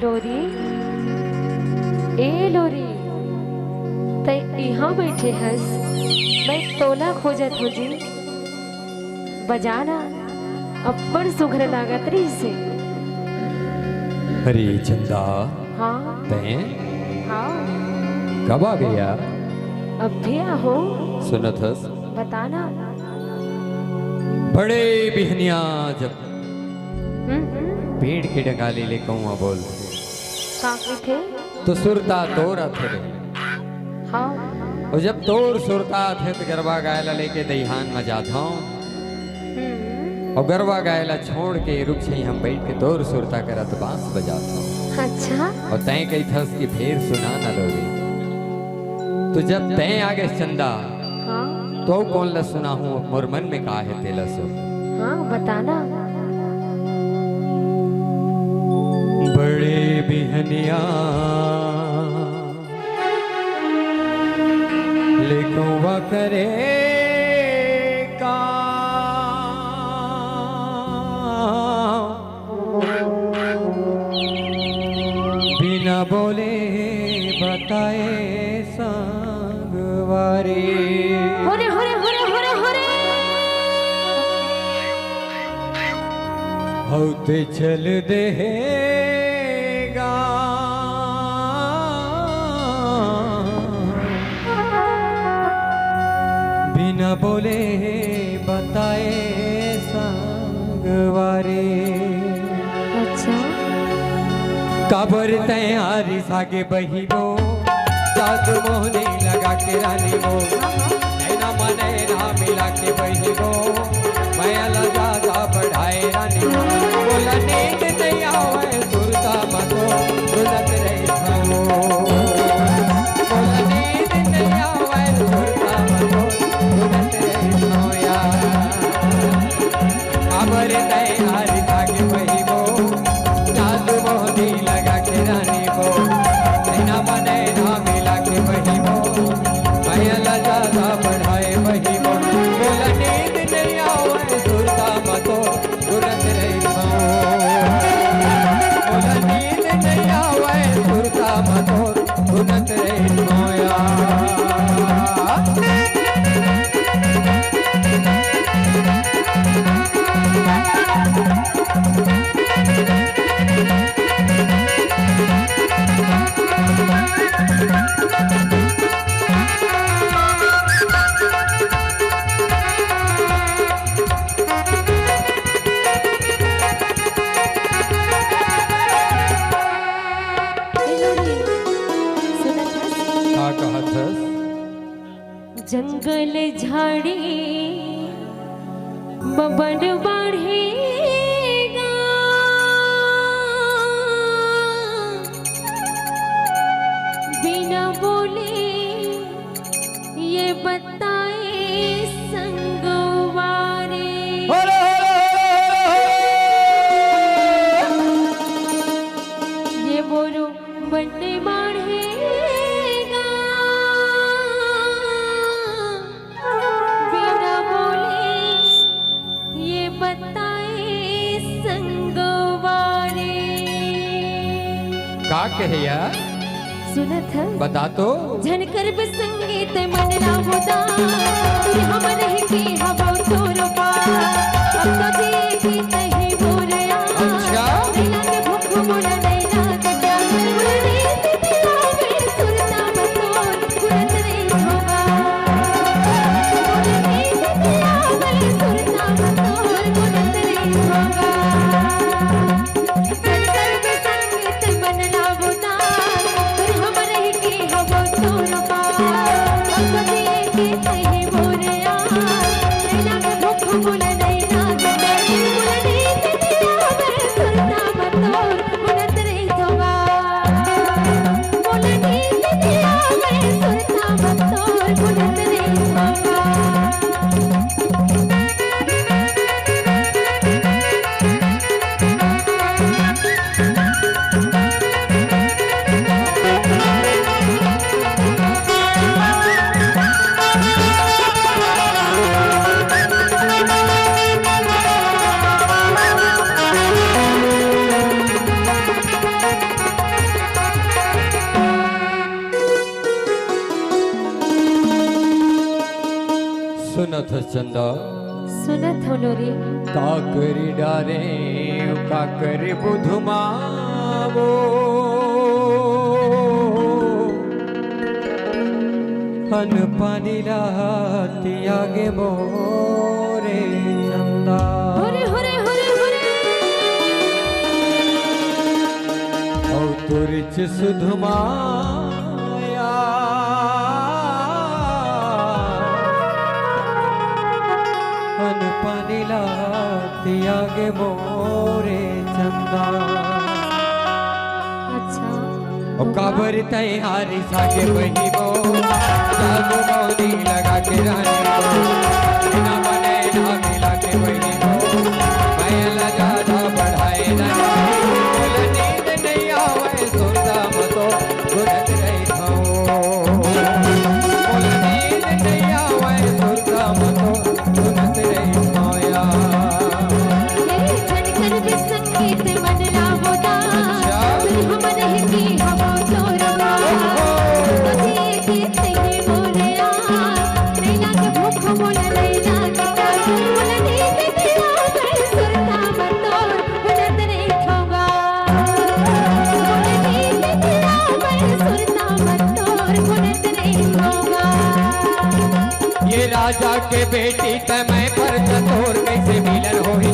लोरी, ए लोरी, ते यहाँ बैठे हस, मैं तोला खोजत हो जी। बजाना अब्बड़ सुघर लागत रही से। अरे चंदा, हाँ तैं हाँ कब आ गया? अब भी आहो। सुनत हस बताना। बड़े बिहनिया जब पेड़ के डगाले ले कहूँ बोल काफी थे तो सुरता तोरा थे रे। हाँ। और जब तोर सुरता थे तो गरबा गायला लेके दईहान में जाता हूँ और गरबा गायला छोड़ के रुक से हम बैठ के तोर सुरता करा तो बांस बजाता हूँ। अच्छा। और तैं कही था उसकी फेर सुना ना लोरी। तो जब तैं आगे चंदा, हाँ तो कौन ला सुना हूँ मोर मन में कहा है तेला सो। हाँ बताना। बड़े बिहनिया लेकुआ करे का बिना बोले बताए संगवारी। होरे होरे होरे होरे होरे। होते चल दे बिना बोले बताए संगवारे। अच्छा। काबर तैयारी सागे बही गो जादू मोहनी लगा के रानी गो नैना मने ना मिला के बही गो मैं ज्यादा बढ़ाए रानी गो बोला नींद नहीं आवे सुरता मतो सुनत रही खाओ बोला नींद नहीं आवे सुरता मतो सुनत रही खाओ यार। काबर तैयारी सागे बही गो जादू मोहनी लगा के रानी गो नैना मने ना मिला के बही गो मैं ज्यादा बढ़ाए बही गो बोला नींद नहीं आवे सुरता मतो सुनत रही खाओ बोला नींद नहीं आवे सुरता मतो सुनत रही खाओ यार। जंगल झाड़ी बबड़ बढ़ेगा बिना बोले ये बताए संगवारे। ये बोलो बड़े बढ़ेगा बिना बोले ये बताए संगवारे। का कहिया सुनत है बता तो झनकर संगीत मन लावदा हम रह के हवा तोर पार अब तो देखी नहीं बोरिया। अच्छा। नैना के भूख मोरा नैना के प्यार मुरली दिलावे सुरता बतोर तुरंत नहीं होगा मुरली दिलावे सुरता बतोर तुरंत नहीं होगा। झनकर संगीत मन लावदा हम रह के हवा तोर पार अब तो देखी नहीं बोरिया। नैना के भूख मोरा नैना के प्यार मुरली सुनत है चंदा सुनत हो लोरी। काकरी डारे काकरी बुधमावो अन पानी राती आगे मोरे चंदा हुरे हुरे हुरे हुरे और तुरच सुधमाया अन पानी लाती आगे मोरे चंदा अच्छा ओ काबर तैयारी सागे बही वो जादू मोदी लगा के रानी वो बिना बने ना मिला के बही वो मैं लगा था बढ़ाए ना बोल नींद नहीं आवे सुनता मतो गुरत रही खाओ बोल नींद नहीं आवे सुनता मतो गुरत रही खाओ मेरे छनकर के संगीत मन लावोदा फिर हम नहीं की हम चोरवा तुझे गीत ही बोले आ नैना के भूख बोले नैना के काज बोले नींद दिया मैं सुरता मतोर बुलंद नहीं ठोगा बोले नींद दिया मैं सुरता मतोर बुलंद नहीं ठोगा। ये राजा के बेटी तय मैं पर चतोर कैसे मिलन हो ही